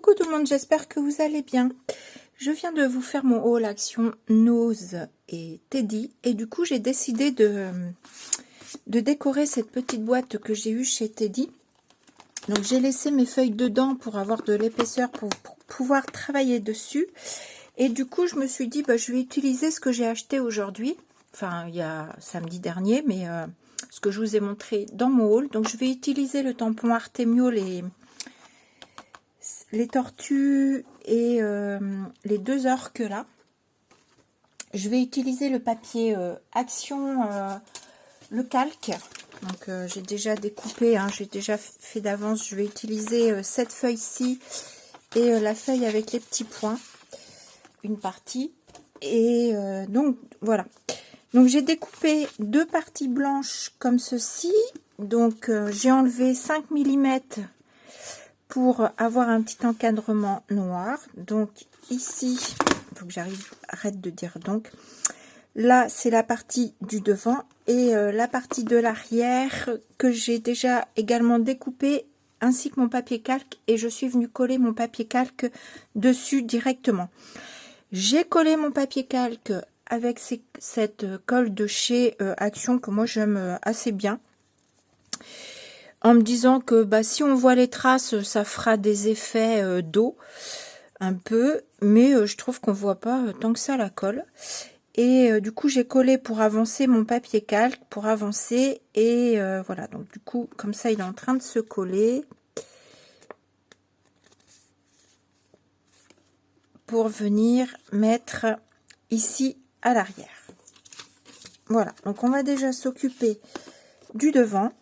Coucou tout le monde, j'espère que vous allez bien. Je viens de vous faire mon haul action Nose et Teddy et du coup j'ai décidé de décorer cette petite boîte que j'ai eue chez Teddy. Donc j'ai laissé mes feuilles dedans pour avoir de l'épaisseur pour pouvoir travailler dessus. Et du coup je me suis dit je vais utiliser ce que j'ai acheté aujourd'hui. Enfin il y a samedi dernier, mais ce que je vous ai montré dans mon haul. Donc je vais utiliser le tampon Artemio, les tortues et les deux orques là. Je vais utiliser le papier Action, le calque. Donc j'ai déjà découpé, hein, j'ai déjà fait d'avance. Je vais utiliser cette feuille-ci et la feuille avec les petits points, une partie. Et donc voilà. Donc j'ai découpé deux parties blanches comme ceci. Donc j'ai enlevé 5 mm pour avoir un petit encadrement noir. Donc ici, il faut que arrête de dire donc. Là, c'est la partie du devant et la partie de l'arrière que j'ai déjà également découpé, ainsi que mon papier calque, et je suis venue coller mon papier calque dessus directement. J'ai collé mon papier calque avec cette colle de chez Action que moi j'aime assez bien, en me disant que si on voit les traces, ça fera des effets d'eau un peu, mais je trouve qu'on voit pas tant que ça la colle. Et du coup j'ai collé pour avancer mon papier calque, pour avancer, et voilà, donc du coup comme ça il est en train de se coller pour venir mettre ici à l'arrière. Voilà, donc on va déjà s'occuper du devant.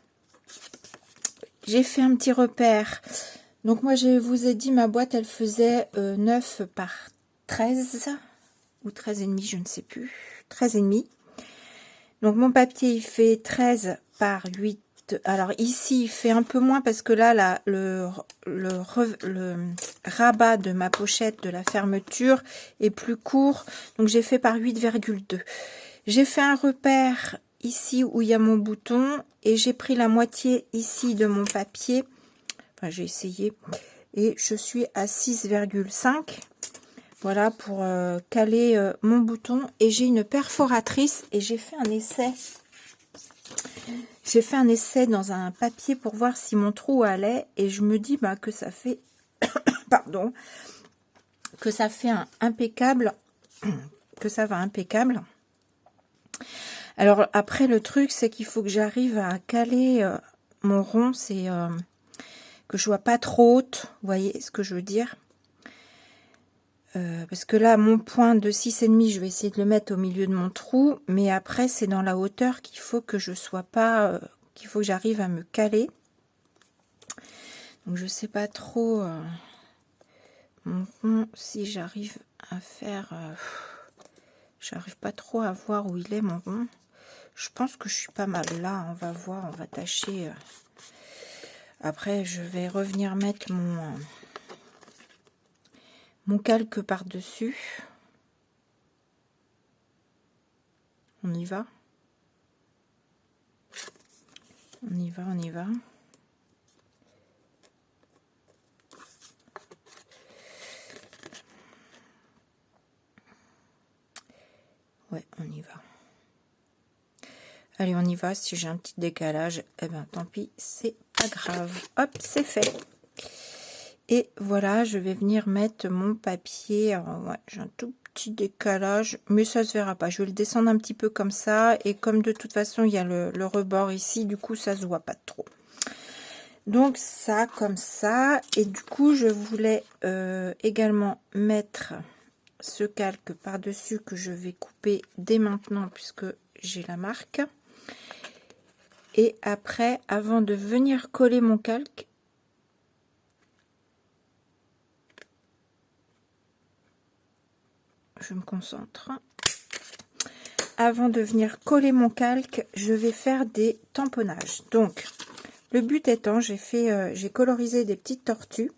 J'ai fait un petit repère. Donc moi je vous ai dit, ma boîte elle faisait 9 par 13 ou 13,5, je ne sais plus, 13,5. Donc mon papier il fait 13 par 8. Alors ici il fait un peu moins parce que là, le rabat de ma pochette de la fermeture est plus court. Donc j'ai fait par 8,2. J'ai fait un repère ici où il y a mon bouton et j'ai pris la moitié ici de mon papier. Enfin j'ai essayé et je suis à 6,5. Voilà pour caler mon bouton, et j'ai une perforatrice et j'ai fait un essai. J'ai fait un essai dans un papier pour voir si mon trou allait, et je me dis que ça fait pardon, que ça fait un impeccable, que ça va impeccable. Alors après le truc c'est qu'il faut que j'arrive à caler mon rond, c'est que je sois pas trop haute, vous voyez ce que je veux dire. Parce que là, mon point de 6,5, je vais essayer de le mettre au milieu de mon trou, mais après, c'est dans la hauteur qu'il faut que je sois pas, qu'il faut que j'arrive à me caler. Donc, je sais pas trop mon rond, si j'arrive à faire, j'arrive pas trop à voir où il est mon rond. Je pense que je suis pas mal là, on va voir, on va tâcher. Après, je vais revenir mettre mon calque par-dessus. On y va. On y va, on y va. Ouais, on y va. Allez, on y va. Si j'ai un petit décalage, eh ben tant pis, c'est pas grave. Hop, c'est fait. Et voilà, je vais venir mettre mon papier. Alors, ouais, j'ai un tout petit décalage, mais ça se verra pas. Je vais le descendre un petit peu comme ça, et comme de toute façon il y a le rebord ici, du coup ça se voit pas trop. Donc ça comme ça, et du coup je voulais également mettre ce calque par dessus que je vais couper dès maintenant puisque j'ai la marque. Et après, avant de venir coller mon calque, je me concentre. Avant de venir coller mon calque, je vais faire des tamponnages. Donc, le but étant, j'ai colorisé des petites tortues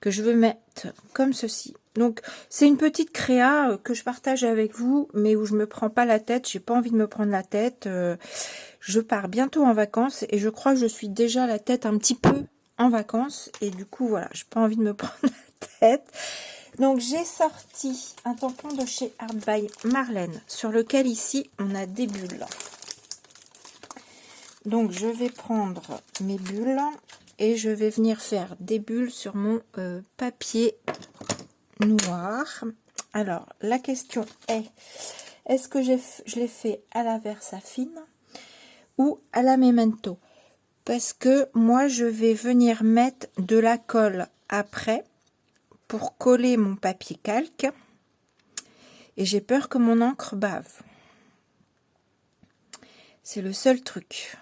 que je veux mettre comme ceci. Donc, c'est une petite créa que je partage avec vous, mais où je me prends pas la tête. J'ai pas envie de me prendre la tête. Je pars bientôt en vacances et je crois que je suis déjà la tête un petit peu en vacances. Et du coup, voilà, j'ai pas envie de me prendre la tête. Donc, j'ai sorti un tampon de chez Art by Marlène, sur lequel, ici, on a des bulles. Donc, je vais prendre mes bulles et je vais venir faire des bulles sur mon papier noir. Alors, la question est, est-ce que je l'ai fait à la Versafine ou à la Memento? Parce que moi, je vais venir mettre de la colle après pour coller mon papier calque. Et j'ai peur que mon encre bave. C'est le seul truc.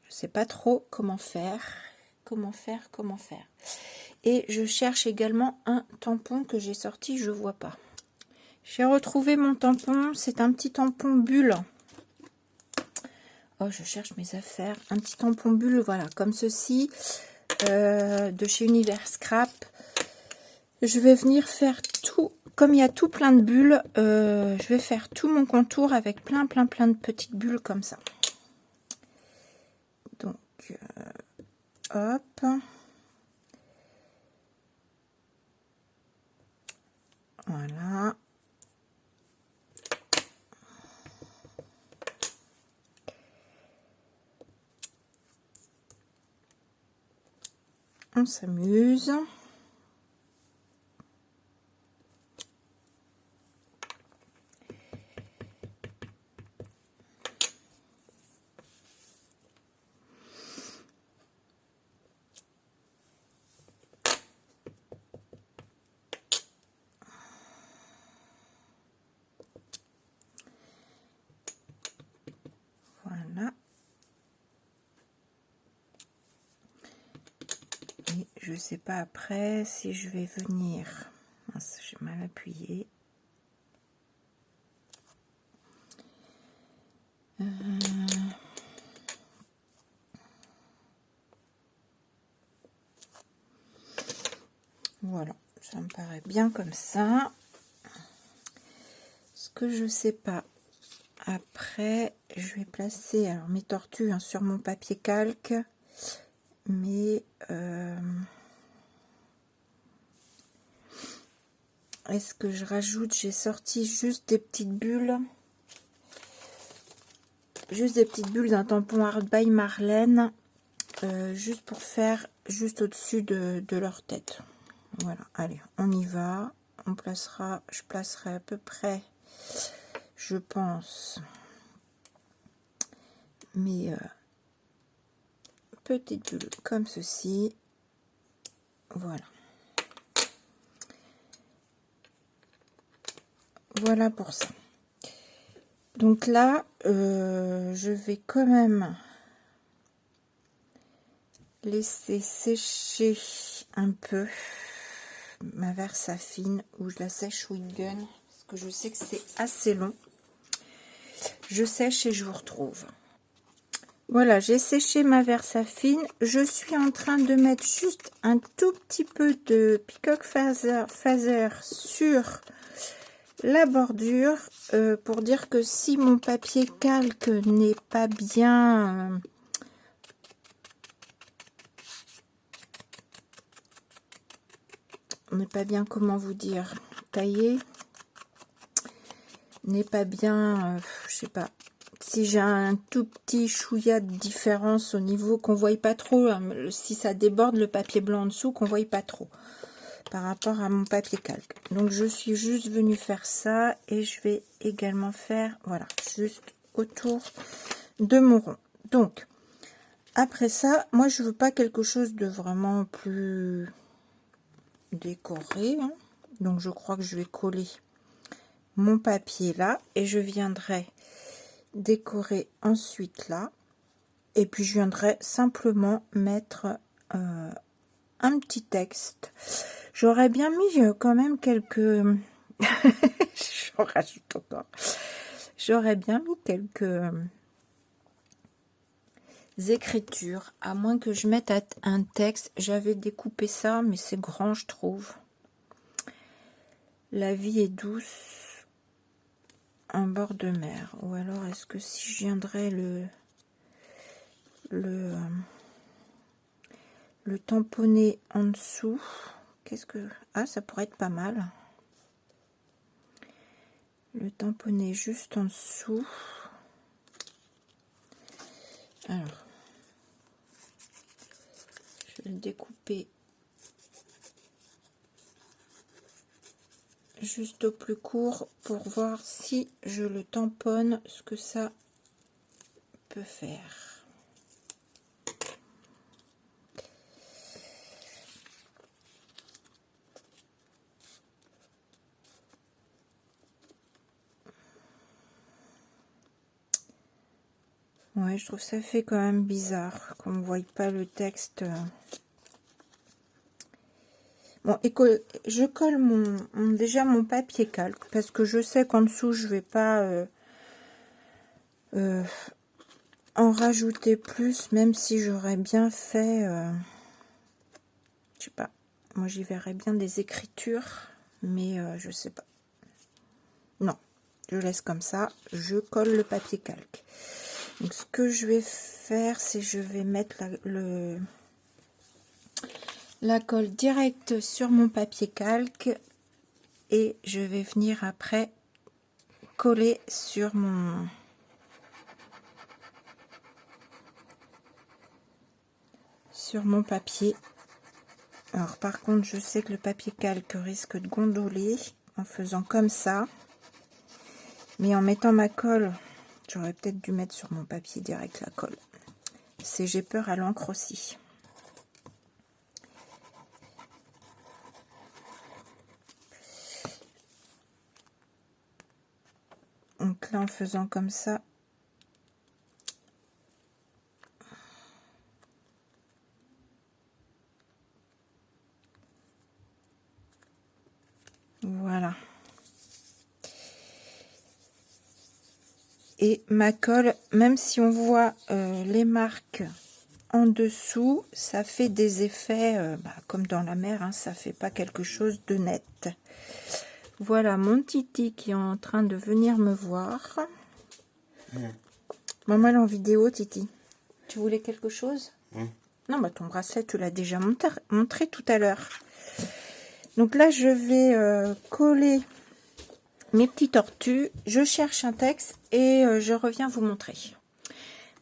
Je sais pas trop comment faire. Et je cherche également un tampon que j'ai sorti, je vois pas. J'ai retrouvé mon tampon, c'est un petit tampon bulle. Oh, je cherche mes affaires. Un petit tampon bulle, voilà, comme ceci, de chez Univers Scrap. Je vais venir faire tout, comme il y a tout plein de bulles, je vais faire tout mon contour avec plein de petites bulles comme ça. Donc, hop. Voilà. On s'amuse. Voilà. Et je sais pas après si je vais venir. Mince, j'ai mal appuyé. Voilà, ça me paraît bien comme ça. Ce que je sais pas après, je vais placer alors mes tortues sur mon papier calque, mais est-ce que je rajoute, j'ai sorti juste des petites bulles. Juste des petites bulles d'un tampon Art by Marlène, juste pour faire juste au-dessus de leur tête. Voilà, allez, on y va. On placera, je placerai à peu près, je pense, mes petites bulles comme ceci. Voilà. Voilà pour ça. Donc là, je vais quand même laisser sécher un peu ma Versafine, ou je la sèche with gun, parce que je sais que c'est assez long. Je sèche et je vous retrouve. Voilà, j'ai séché ma Versafine. Je suis en train de mettre juste un tout petit peu de Peacock Feather sur la bordure, pour dire que si mon papier calque n'est pas bien comment vous dire, taillé, n'est pas bien, je sais pas, si j'ai un tout petit chouïa de différence au niveau qu'on voit pas trop, hein, si ça déborde le papier blanc en dessous, qu'on voit pas trop par rapport à mon papier calque. Donc je suis juste venue faire ça, et je vais également faire, voilà, juste autour de mon rond. Donc après ça, moi je veux pas quelque chose de vraiment plus décoré, hein. Donc je crois que je vais coller mon papier là, et je viendrai décorer ensuite là, et puis je viendrai simplement mettre un petit texte. J'aurais bien mis quand même quelques j'en rajoute encore, j'aurais bien mis quelques écritures, à moins que je mette un texte. J'avais découpé ça, mais c'est grand, je trouve. La vie est douce en bord de mer. Ou alors est-ce que si je viendrais le tamponner en dessous. Qu'est-ce que... Ah, ça pourrait être pas mal. Le tamponner juste en dessous. Alors, je vais le découper juste au plus court pour voir si je le tamponne, ce que ça peut faire. Ouais, je trouve ça fait quand même bizarre qu'on ne voie pas le texte. Bon, et je colle déjà mon papier calque parce que je sais qu'en dessous je vais pas en rajouter plus, même si j'aurais bien fait, je sais pas, moi j'y verrais bien des écritures, mais je sais pas. Non, je laisse comme ça, je colle le papier calque. Donc ce que je vais faire, c'est je vais mettre la colle directe sur mon papier calque et je vais venir après coller sur mon papier. Alors par contre, je sais que le papier calque risque de gondoler en faisant comme ça, mais en mettant ma colle, j'aurais peut-être dû mettre sur mon papier direct la colle. C'est j'ai peur à l'encre aussi. Donc là, en faisant comme ça, voilà. Et ma colle, même si on voit les marques en dessous, ça fait des effets comme dans la mer, hein, ça fait pas quelque chose de net. Voilà mon Titi qui est en train de venir me voir. Maman est en vidéo, Titi. Tu voulais quelque chose? Non, bah ton bracelet, tu l'as déjà montré tout à l'heure. Donc là, je vais coller mes petits tortues. Je cherche un texte et je reviens vous montrer.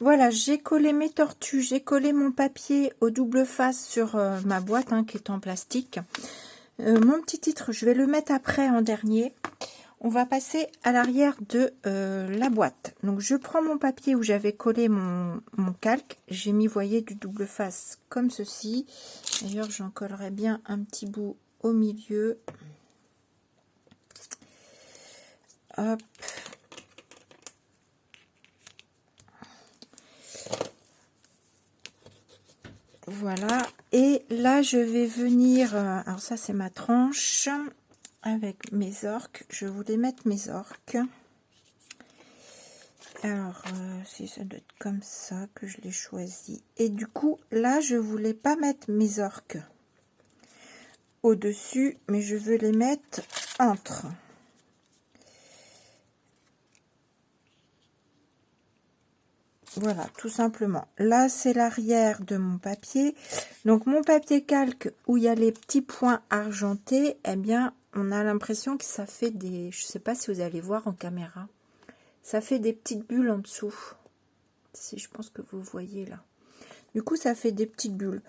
Voilà, j'ai collé mes tortues, j'ai collé mon papier au double face sur ma boîte qui est en plastique. Mon petit titre, je vais le mettre après en dernier. On va passer à l'arrière de la boîte. Donc je prends mon papier où j'avais collé mon calque. J'ai mis, voyez, du double face comme ceci. D'ailleurs, j'en collerai bien un petit bout au milieu. Hop. Voilà. Et là, je vais venir... alors ça, c'est ma tranche avec mes orques. Je voulais mettre mes orques. Alors, si ça doit être comme ça que je l'ai choisi. Et du coup, là, je voulais pas mettre mes orques au-dessus, mais je veux les mettre entre. Voilà, tout simplement. Là, c'est l'arrière de mon papier. Donc, mon papier calque où il y a les petits points argentés, eh bien, on a l'impression que ça fait des... Je sais pas si vous allez voir en caméra. Ça fait des petites bulles en dessous. Si je pense que vous voyez là. Du coup, ça fait des petites bulles.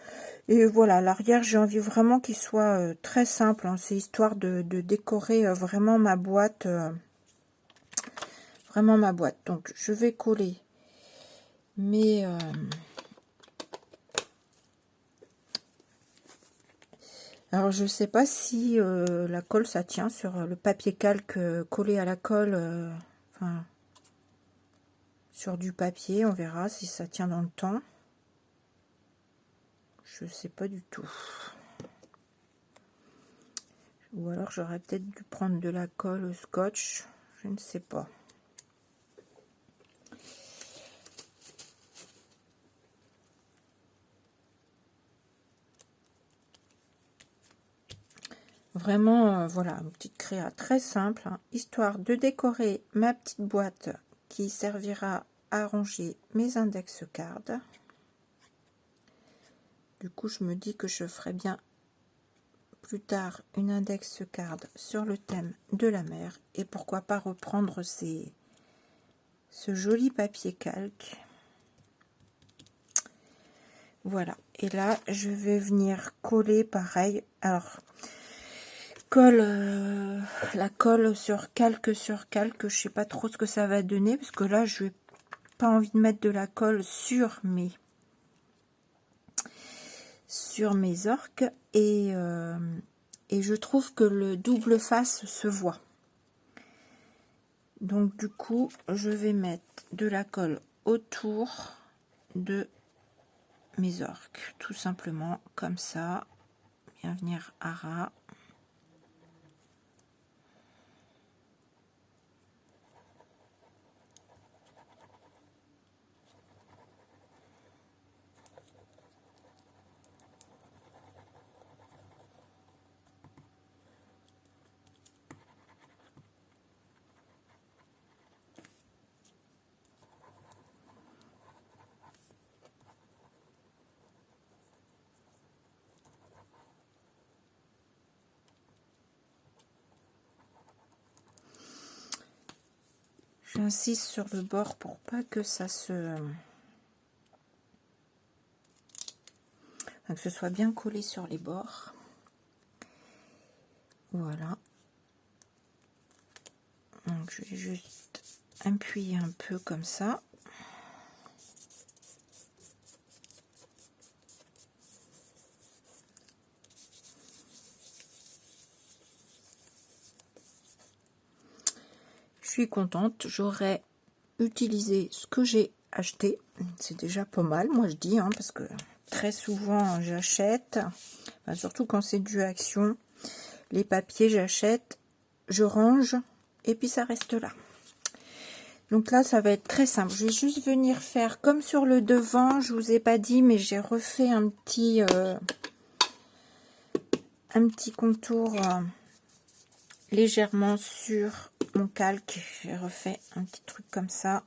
Et voilà, l'arrière, j'ai envie vraiment qu'il soit très simple. C'est histoire de décorer vraiment ma boîte. Vraiment ma boîte. Donc, je vais coller mes... Alors, je sais pas si la colle, ça tient sur le papier calque collé à la colle. Enfin, sur du papier, on verra si ça tient dans le temps. Je sais pas du tout. Ou alors j'aurais peut-être dû prendre de la colle au scotch. Je ne sais pas. Vraiment, voilà, une petite créa très simple, histoire de décorer ma petite boîte qui servira à ranger mes index cards. Du coup, je me dis que je ferai bien plus tard une index card sur le thème de la mer. Et pourquoi pas reprendre ce joli papier calque. Voilà. Et là, je vais venir coller pareil. Alors, la colle sur calque, je sais pas trop ce que ça va donner. Parce que là, je n'ai pas envie de mettre de la colle sur mes orques. Et je trouve que le double face se voit. Donc du coup, je vais mettre de la colle autour de mes orques, tout simplement comme ça. Bien venir à ras. J'insiste sur le bord pour pas que ça que ce soit bien collé sur les bords. Voilà. Donc je vais juste appuyer un peu comme ça. Je suis contente, j'aurais utilisé ce que j'ai acheté. C'est déjà pas mal, moi je dis, hein, parce que très souvent j'achète, enfin, surtout quand c'est du Action, les papiers j'achète, je range et puis ça reste là. Donc là ça va être très simple, je vais juste venir faire comme sur le devant, je vous ai pas dit mais j'ai refait un petit contour légèrement sur mon calque, j'ai refait un petit truc comme ça.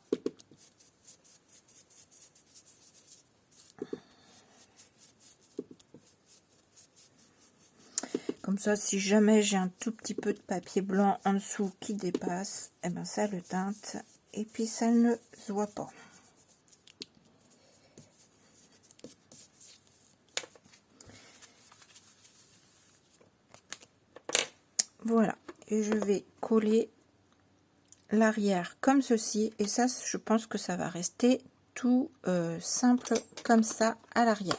Comme ça, si jamais j'ai un tout petit peu de papier blanc en dessous qui dépasse, et ben ça le teinte et puis ça ne se voit pas. Voilà, et je vais coller l'arrière comme ceci, et ça, je pense que ça va rester tout simple comme ça à l'arrière.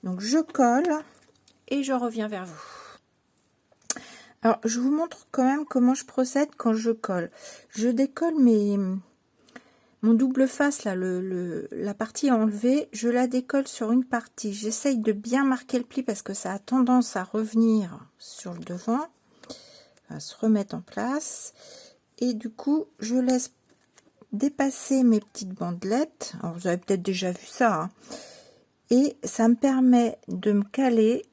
Donc je colle et je reviens vers vous. Alors, je vous montre quand même comment je procède quand je colle. Je décolle mon double face, là, la partie enlevée, je la décolle sur une partie. J'essaye de bien marquer le pli parce que ça a tendance à revenir sur le devant, à se remettre en place. Et du coup, je laisse dépasser mes petites bandelettes. Alors, vous avez peut-être déjà vu ça, hein. Et ça me permet de me caler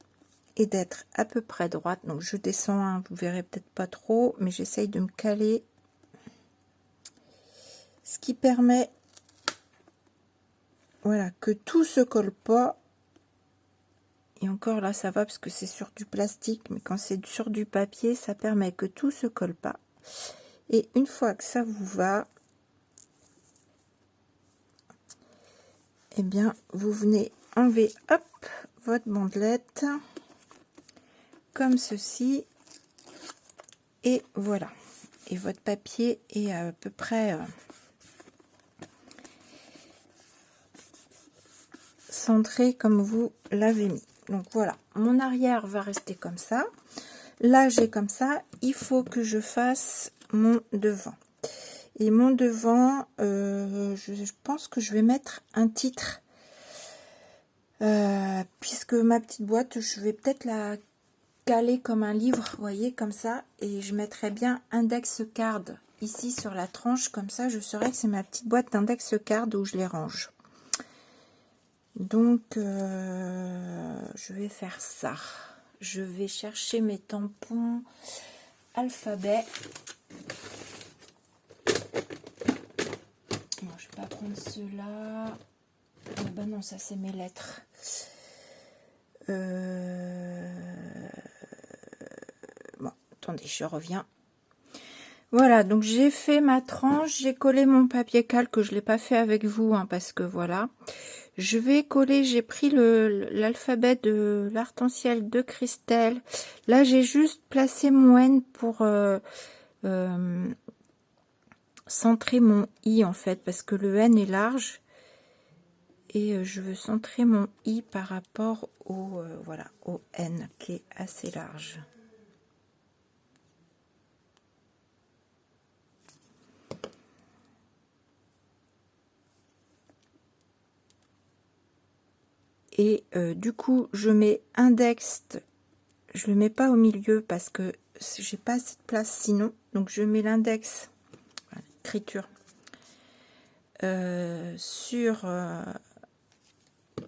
et d'être à peu près droite. Donc je descends, hein, vous verrez peut-être pas trop, mais j'essaye de me caler, ce qui permet, voilà, que tout se colle pas. Et encore là ça va parce que c'est sur du plastique, mais quand c'est sur du papier, ça permet que tout se colle pas. Et une fois que ça vous va, eh bien vous venez enlever, hop, votre bandelette comme ceci, et voilà, et votre papier est à peu près centré comme vous l'avez mis. Donc voilà, mon arrière va rester comme ça, là j'ai comme ça, il faut que je fasse mon devant. Et mon devant, je pense que je vais mettre un titre, puisque ma petite boîte, je vais peut-être la caler comme un livre, vous voyez, comme ça, et je mettrai bien index card ici sur la tranche, comme ça je saurai que c'est ma petite boîte d'index card où je les range. Donc je vais faire ça, je vais chercher mes tampons alphabet. Non, je vais pas prendre ceux-là. Ah ben non, ça c'est mes lettres. Bon, attendez, je reviens. Voilà, donc j'ai fait ma tranche, j'ai collé mon papier calque, que je ne l'ai pas fait avec vous, hein, parce que voilà. Je vais coller, j'ai pris l'alphabet de l'arc-en-ciel de Christelle. Là, j'ai juste placé mon N pour centrer mon I, en fait, parce que le N est large. Et je veux centrer mon I par rapport au, voilà, au N, qui est assez large. Et du coup, je mets index, je le mets pas au milieu parce que j'ai pas assez de place sinon. Donc je mets l'index, voilà, écriture, sur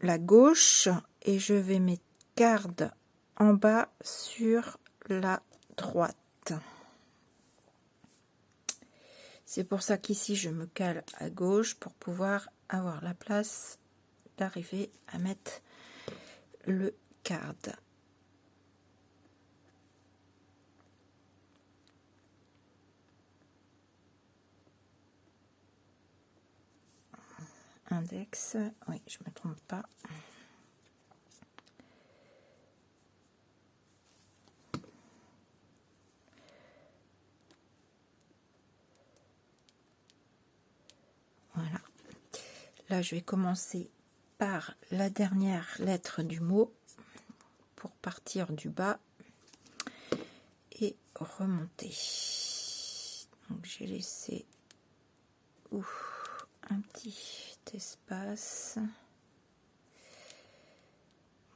la gauche et je vais mettre garde en bas sur la droite. C'est pour ça qu'ici je me cale à gauche pour pouvoir avoir la place d'arriver à mettre le card. Index, oui, je me trompe pas. Voilà. Là, je vais commencer par la dernière lettre du mot pour partir du bas et remonter. Donc, j'ai laissé un petit espace.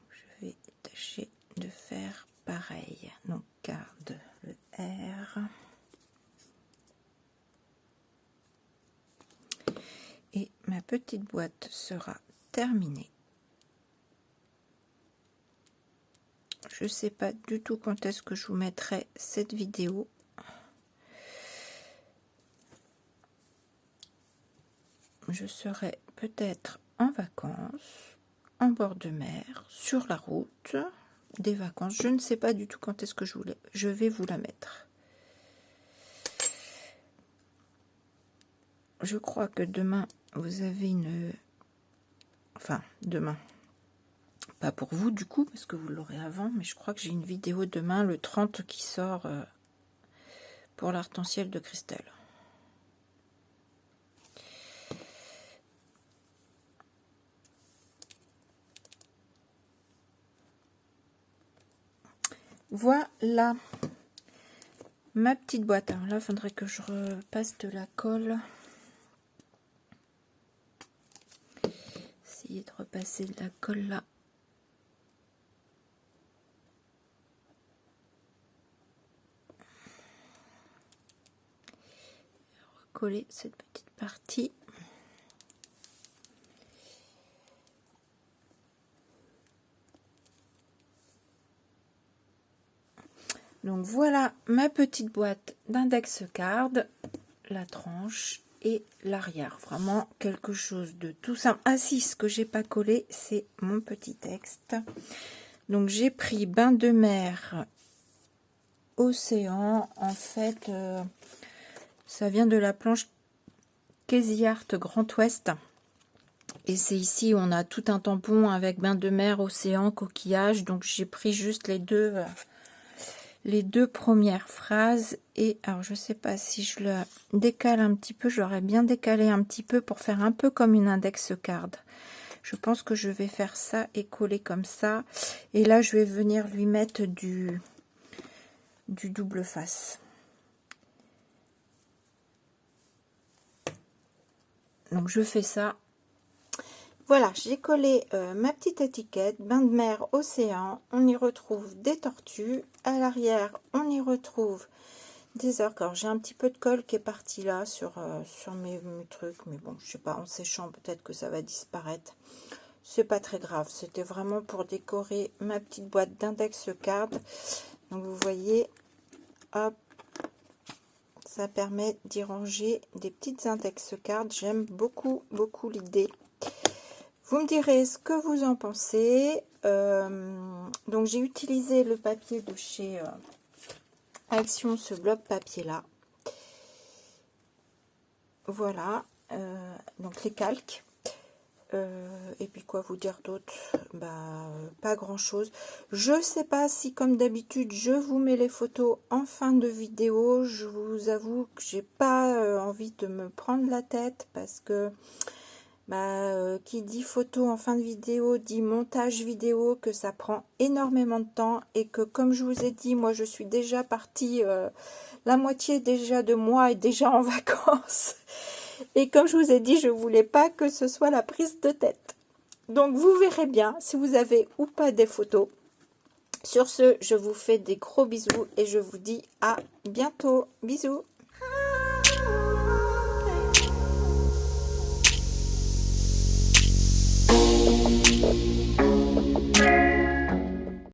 Je vais tâcher de faire pareil. Donc, garde le R. Et ma petite boîte sera terminée. Je ne sais pas du tout quand est-ce que je vous mettrai cette vidéo. Je serai peut-être en vacances, en bord de mer, sur la route, des vacances. Je ne sais pas du tout quand est-ce que je vais vous la mettre. Je crois que demain, vous avez une... Enfin, demain. Pas pour vous du coup, parce que vous l'aurez avant, mais je crois que j'ai une vidéo demain, le 30, qui sort pour l'arc-en-ciel de Christelle. Voilà ma petite boîte. Alors là, il faudrait que je repasse de la colle. Essayer de repasser de la colle là. Recoller cette petite partie. Donc voilà ma petite boîte d'index card, la tranche et l'arrière. Vraiment quelque chose de tout simple. Ah si, ce que j'ai pas collé, c'est mon petit texte. Donc j'ai pris bain de mer, océan. En fait, ça vient de la planche Crazy Art Grand Ouest. Et c'est ici où on a tout un tampon avec bain de mer, océan, coquillage. Donc j'ai pris juste les deux premières phrases. Et alors je sais pas si je le décale un petit peu, j'aurais bien décalé un petit peu pour faire un peu comme une index card. Je pense que je vais faire ça et coller comme ça. Et là je vais venir lui mettre du double face. Donc je fais ça. Voilà, j'ai collé ma petite étiquette, bain de mer, océan. On y retrouve des tortues. À l'arrière, on y retrouve des orques. Alors, j'ai un petit peu de colle qui est parti là sur mes trucs. Mais bon, je sais pas, en séchant, peut-être que ça va disparaître. C'est pas très grave. C'était vraiment pour décorer ma petite boîte d'index card. Donc, vous voyez, hop, ça permet d'y ranger des petites index cards. J'aime beaucoup, beaucoup l'idée. Vous me direz ce que vous en pensez. Donc j'ai utilisé le papier de chez Action, ce bloc papier là. Voilà, donc les calques. Et puis quoi vous dire d'autre? Pas grand chose. Je sais pas si comme d'habitude je vous mets les photos en fin de vidéo. Je vous avoue que j'ai pas envie de me prendre la tête parce que qui dit photo en fin de vidéo dit montage vidéo, que ça prend énormément de temps et que comme je vous ai dit, moi je suis déjà partie, la moitié déjà de moi est déjà en vacances et comme je vous ai dit, je voulais pas que ce soit la prise de tête. Donc vous verrez bien si vous avez ou pas des photos. Sur ce, je vous fais des gros bisous et je vous dis à bientôt. Bisous.